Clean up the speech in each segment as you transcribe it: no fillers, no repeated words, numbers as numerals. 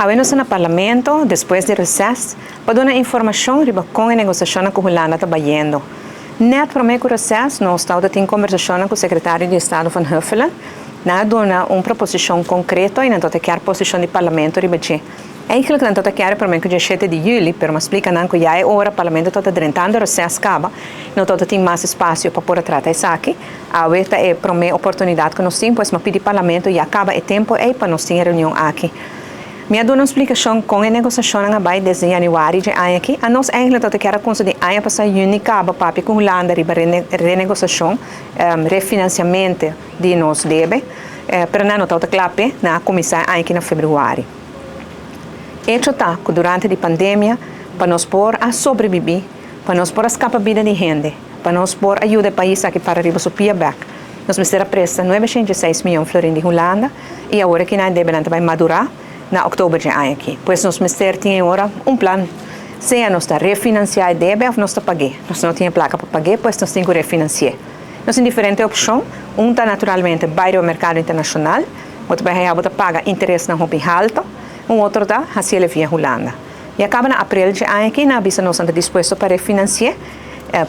Havemos no parlamento, depois do recesso, para dar informação sobre como a negociação com a Holanda está indo. Net para o meu recesso, nós estamos em conversação com o secretário de Estado van Huffelen, na dona uma proposição concreta e na toda a posição do parlamento ribeche. Eigenlijk na toda a para mim que dia 7 de julho, pero me explica não que já é hora o parlamento está drentando o recesso acaba, não toda tem mais espaço para poder tratar isso aqui. A outra é para mim oportunidade que nós temos, pois me pedi parlamento e acaba o tempo é para nós ter reunião aqui. Me dá uma explicação com a negociação na vai desde janeiro de ano aqui. A nós eigenlijk toda a coisa de ano passado junho acaba papi com Holanda riba renegociação, refinanciamento de nos debe, para não toda clape na comissão aqui na fevereiro. Isso está que durante a pandemia, para nós pôr a sobreviver, para nós pôr a escapar vida de gente, para nós pôr ajuda ao país aqui para arriba subir back. Nós precisamos prestar 906 milhões de florins de Holanda e agora que nós devemos vai madurar na outubro de ano aqui. Pois nós precisamos ter agora plano. Se nós está refinanciar a débito ou nós está pagar. Nós não temos placa para pagar, pois nós temos que refinanciar. Nós temos diferentes opções. Está naturalmente vai ao mercado internacional, outro vai pagar interesse na roupa alto, outro está a via Holanda. E acaba na abril de ano aqui, nós estamos dispostos para refinanciar,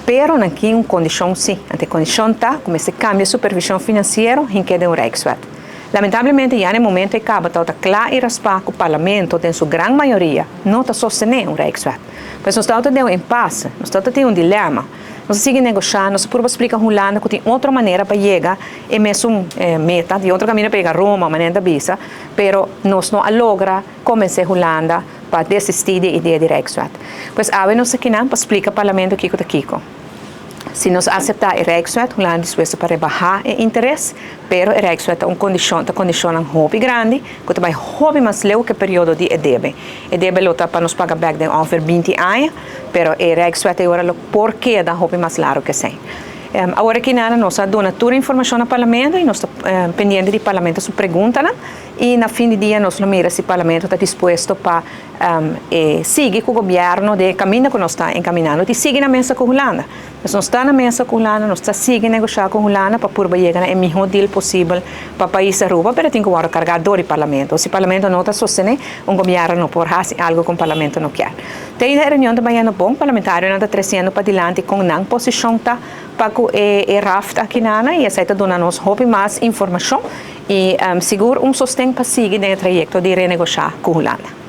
pero aqui uma condição sim. A condição está, como esse cambio de supervisão financeira, em que é um Rijkswet. Lamentavelmente, já no momento acaba está claro e raspar que o parlamento, em sua grande maioria, não está sustentando um Rijkswet. Pois nós estamos em um impasse, nós estamos em um dilema. Nós seguimos negociando, nós podemos explicar a Holanda que tem outra maneira para chegar e mesmo meta, de outro caminho para chegar a Roma, maneira de visa, pero nós não logramos convencer a Holanda para desistir da ideia de Rijkswet. Pois agora nós aqui para explicar ao parlamento Kiko da Kiko. Se nós aceitar o Rijkswet, Holanda é disposto para rebaixar o interesse, pero o Rijkswet é uma condição hobby grande, que vai hobby mais longo que o período de EDB. EDB luta para nos pagar back de over 20 anos, pero o Rijkswet é agora o porquê da hobby mais largo que tem. Agora que nada, nós damos toda a informação ao parlamento e nós estamos pendentes do parlamento sua pergunta, e na fim do dia nós miramos se o parlamento está disposto para seguir com o governo de caminho que nós estamos encaminhando, e seguir na mesa com a Holanda. Nós estamos na mesa com a Holanda, nós estamos seguindo negociar com a Holanda para poder chegar ao melhor deal possível para o país da Aruba, mas tem que agora carregar do parlamento. Se o parlamento não está sustentando, o governo não pode fazer algo que o parlamento não quer. Tem a reunião também no bom parlamentário, não está trazendo para adiante com a posição para que RAFT aqui e aceita donar-nos mais informação e seguro sustento para seguir no trajeto de renegociar com a Holanda.